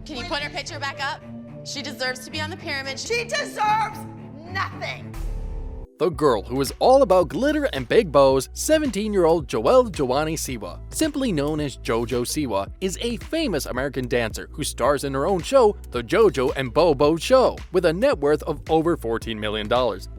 Can you put her picture back up? She deserves to be on the pyramid. She deserves nothing. The girl who is all about glitter and big bows, 17-year-old Jojo Siwa, simply known as Jojo Siwa, is a famous American dancer who stars in her own show, The JoJo and Bobo Show, with a net worth of over $14 million.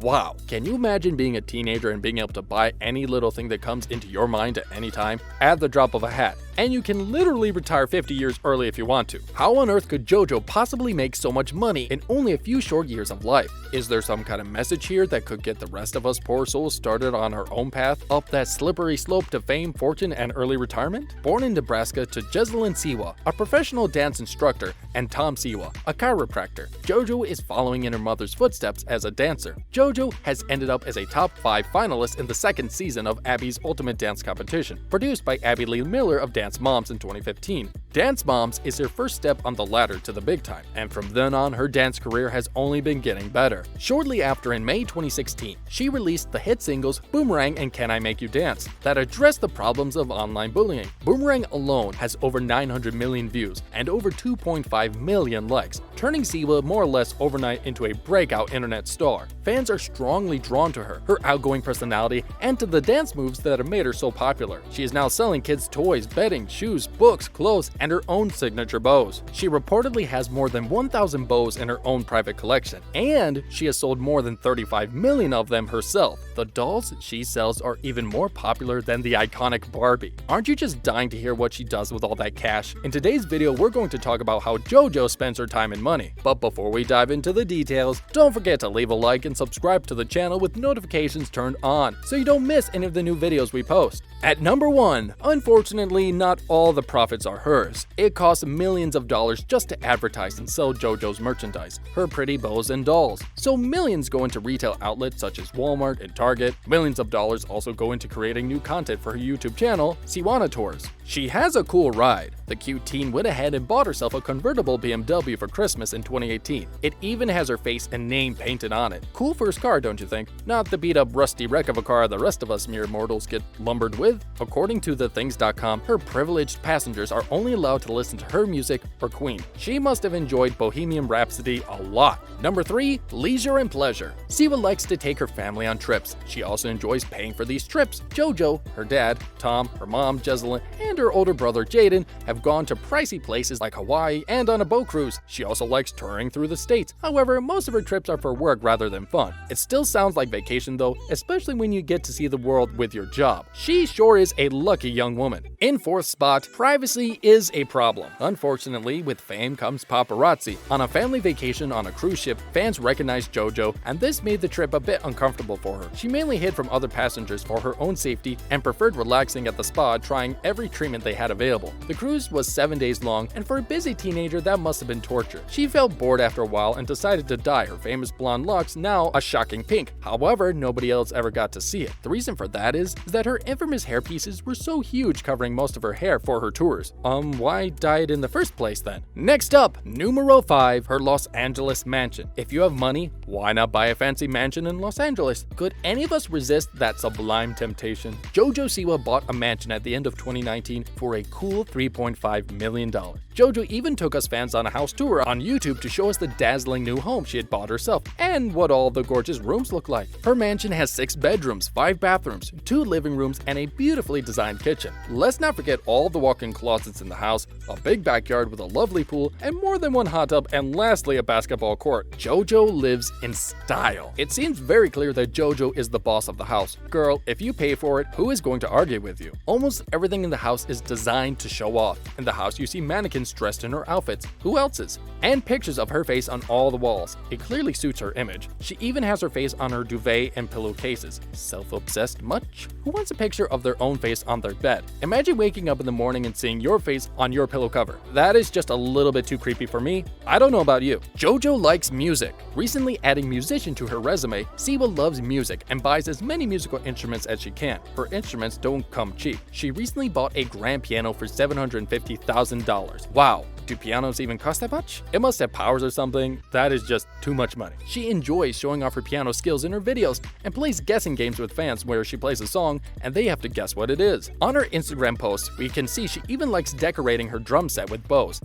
Wow, can you imagine being a teenager and being able to buy any little thing that comes into your mind at any time, at the drop of a hat? And you can literally retire 50 years early if you want to. How on earth could Jojo possibly make so much money in only a few short years of life? Is there some kind of message here that could get the rest of us poor souls started on our own path up that slippery slope to fame, fortune, and early retirement? Born in Nebraska to Jocelyn Siwa, a professional dance instructor, and Tom Siwa, a chiropractor, Jojo is following in her mother's footsteps as a dancer. Jojo has ended up as a top 5 finalist in the second season of Abby's Ultimate Dance Competition, produced by Abby Lee Miller of Dance Moms in 2015. Dance Moms is her first step on the ladder to the big time, and from then on, her dance career has only been getting better. Shortly after, in May 2016, she released the hit singles Boomerang and Can I Make You Dance that address the problems of online bullying. Boomerang alone has over 900 million views and over 2.5 million likes, turning Siwa more or less overnight into a breakout internet star. Fans are strongly drawn to her outgoing personality, and to the dance moves that have made her so popular. She is now selling kids toys, bedding, shoes, books, clothes, and her own signature bows. She reportedly has more than 1,000 bows in her own private collection, and she has sold more than 35 million of them herself. The dolls she sells are even more popular than the iconic Barbie. Aren't you just dying to hear what she does with all that cash? In today's video, we're going to talk about how Jojo spends her time and money. But before we dive into the details, don't forget to leave a like and subscribe to the channel with notifications turned on so you don't miss any of the new videos we post. At number 1, unfortunately, not all the profits are hers. It costs millions of dollars just to advertise and sell JoJo's merchandise, her pretty bows and dolls. So millions go into retail outlets such as Walmart and Target. Millions of dollars also go into creating new content for her YouTube channel, Siwana Tours. She has a cool ride. The cute teen went ahead and bought herself a convertible BMW for Christmas in 2018. It even has her face and name painted on it. Cool first car, don't you think? Not the beat up rusty wreck of a car the rest of us mere mortals get lumbered with. According to thethings.com, her privileged passengers are only allowed to listen to her music or Queen. She must have enjoyed Bohemian Rhapsody a lot. Number 3, leisure and pleasure. Siwa likes to take her family on trips. She also enjoys paying for these trips. Jojo, her dad, Tom, her mom, Jocelyn, and her older brother Jaden have gone to pricey places like Hawaii and on a boat cruise. She also likes touring through the states. However, most of her trips are for work rather than fun. It still sounds like vacation though, especially when you get to see the world with your job. She sure is a lucky young woman. In 4th spot, privacy is a problem. Unfortunately, with fame comes paparazzi. On a family vacation on a cruise ship, fans recognized Jojo, and this made the trip a bit uncomfortable for her. She mainly hid from other passengers for her own safety and preferred relaxing at the spa, trying every treatment they had available. The cruise was 7 days long, and for a busy teenager, that must have been torture. She felt bored after a while and decided to dye her famous blonde locks, now a shocking pink. However, nobody else ever got to see it. The reason for that is that her infamous hairpieces were so huge, covering most of her hair for her tours. Why dye it in the first place then? Next up, numero 5, her Los Angeles mansion. If you have money, why not buy a fancy mansion in Los Angeles? Could any of us resist that sublime temptation? Jojo Siwa bought a mansion at the end of 2019 for a cool $3.5 million. Jojo even took us fans on a house tour on YouTube to show us the dazzling new home she had bought herself and what all the gorgeous rooms look like. Her mansion has 6 bedrooms, 5 bathrooms, 2 living rooms, and a beautifully designed kitchen. Let's not forget all the walk-in closets in the house, a big backyard with a lovely pool, and more than one hot tub, and lastly a basketball court. Jojo lives in style. It seems very clear that Jojo is the boss of the house. Girl, if you pay for it, who is going to argue with you? Almost everything in the house is designed to show off. In the house you see mannequins dressed in her outfits. Who else's? And pictures of her face on all the walls. It clearly suits her image. She even has her face on her duvet and pillowcases. Self-obsessed much? Who wants a picture of their own face on their bed? Imagine waking up in the morning and seeing your face on your pillow cover. That is just a little bit too creepy for me. I don't know about you. Jojo likes music. Recently adding musician to her resume, Siwa loves music and buys as many musical instruments as she can. Her instruments don't come cheap. She recently bought a grand piano for $750,000. Wow. Do pianos even cost that much? It must have powers or something. That is just too much money. She enjoys showing off her piano skills in her videos and plays guessing games with fans where she plays a song and they have to guess what it is. On her Instagram posts, we can see she even likes decorating her drum set with bows.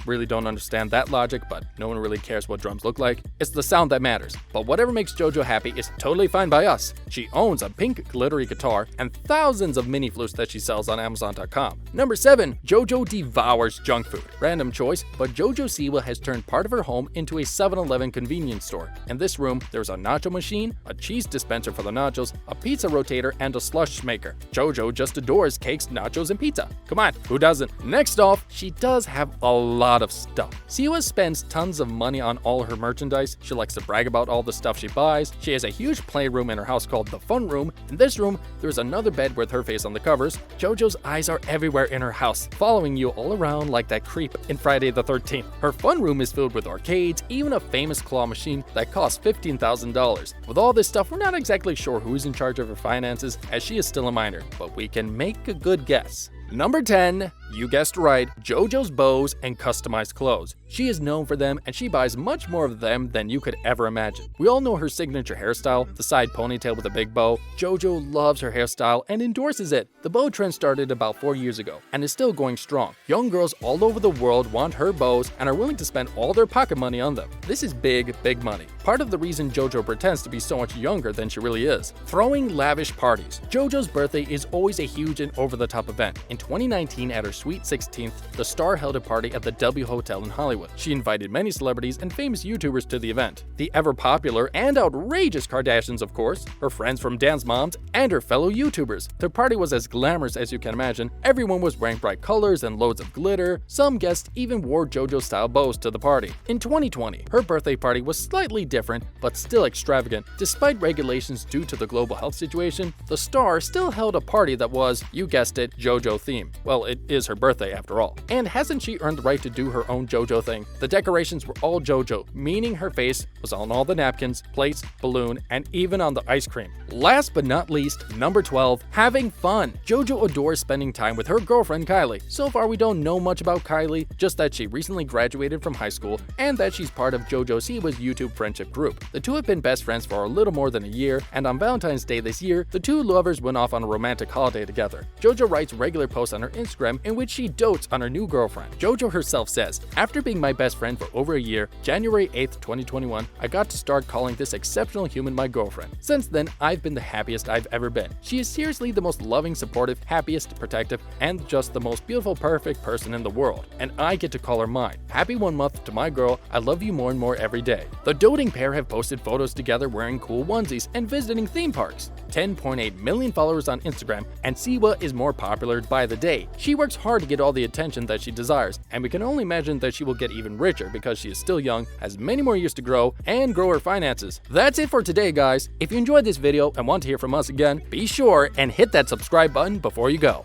Really don't understand that logic, but no one really cares what drums look like. It's the sound that matters. But whatever makes Jojo happy is totally fine by us. She owns a pink glittery guitar and thousands of mini flutes that she sells on Amazon.com. Number 7. Jojo devours junk food. Random choice, but Jojo Siwa has turned part of her home into a 7-Eleven convenience store. In this room, there's a nacho machine, a cheese dispenser for the nachos, a pizza rotator, and a slush maker. Jojo just adores cakes, nachos, and pizza. Come on, who doesn't? Next off, she does have a lot of stuff. Siwa spends tons of money on all her merchandise. She likes to brag about all the stuff she buys. She has a huge playroom in her house called the Fun Room. In this room, there's another bed with her face on the covers. Jojo's eyes are everywhere in her house, following you all around like that creep in Friday the 13th. Her fun room is filled with arcades, even a famous claw machine that costs $15,000. With all this stuff, we're not exactly sure who's in charge of her finances, as she is still a minor, but we can make a good guess. Number 10, you guessed right, Jojo's bows and customized clothes. She is known for them and she buys much more of them than you could ever imagine. We all know her signature hairstyle, the side ponytail with a big bow. Jojo loves her hairstyle and endorses it. The bow trend started about 4 years ago and is still going strong. Young girls all over the world want her bows and are willing to spend all their pocket money on them. This is big money. Part of the reason Jojo pretends to be so much younger than she really is. Throwing lavish parties. Jojo's birthday is always a huge and over-the-top event. In 2019, at her sweet 16th, the star held a party at the W Hotel in Hollywood. She invited many celebrities and famous YouTubers to the event. The ever-popular and outrageous Kardashians, of course, her friends from Dance Moms, and her fellow YouTubers. The party was as glamorous as you can imagine. Everyone was wearing bright colors and loads of glitter. Some guests even wore JoJo-style bows to the party. In 2020, her birthday party was slightly different, but still extravagant. Despite regulations due to the global health situation, the star still held a party that was, you guessed it, JoJo themed. Well, it is her birthday after all. And hasn't she earned the right to do her own JoJo thing? The decorations were all JoJo, meaning her face was on all the napkins, plates, balloon, and even on the ice cream. Last but not least, number 12, having fun. Jojo adores spending time with her girlfriend Kylie. So far, we don't know much about Kylie, just that she recently graduated from high school and that she's part of Jojo Siwa's YouTube friendship group. The two have been best friends for a little more than a year, and on Valentine's Day this year, the two lovers went off on a romantic holiday together. Jojo writes regular posts on her Instagram in which she dotes on her new girlfriend. Jojo herself says, "After being my best friend for over a year, January 8th, 2021, I got to start calling this exceptional human my girlfriend. Since then, I've been the happiest I've ever been. She is seriously the most loving, supportive, happiest, protective, and just the most beautiful, perfect person in the world. And I get to call her mine. Happy 1 month to my girl. I love you more and more every day." The doting pair have posted photos together wearing cool onesies and visiting theme parks. 10.8 million followers on Instagram, and Siwa is more popular by the day. She works hard to get all the attention that she desires, and we can only imagine that she will get even richer because she is still young, has many more years to grow, and grow her finances. That's it for today, guys. If you enjoyed this video and want to hear from us again, be sure and hit that subscribe button before you go.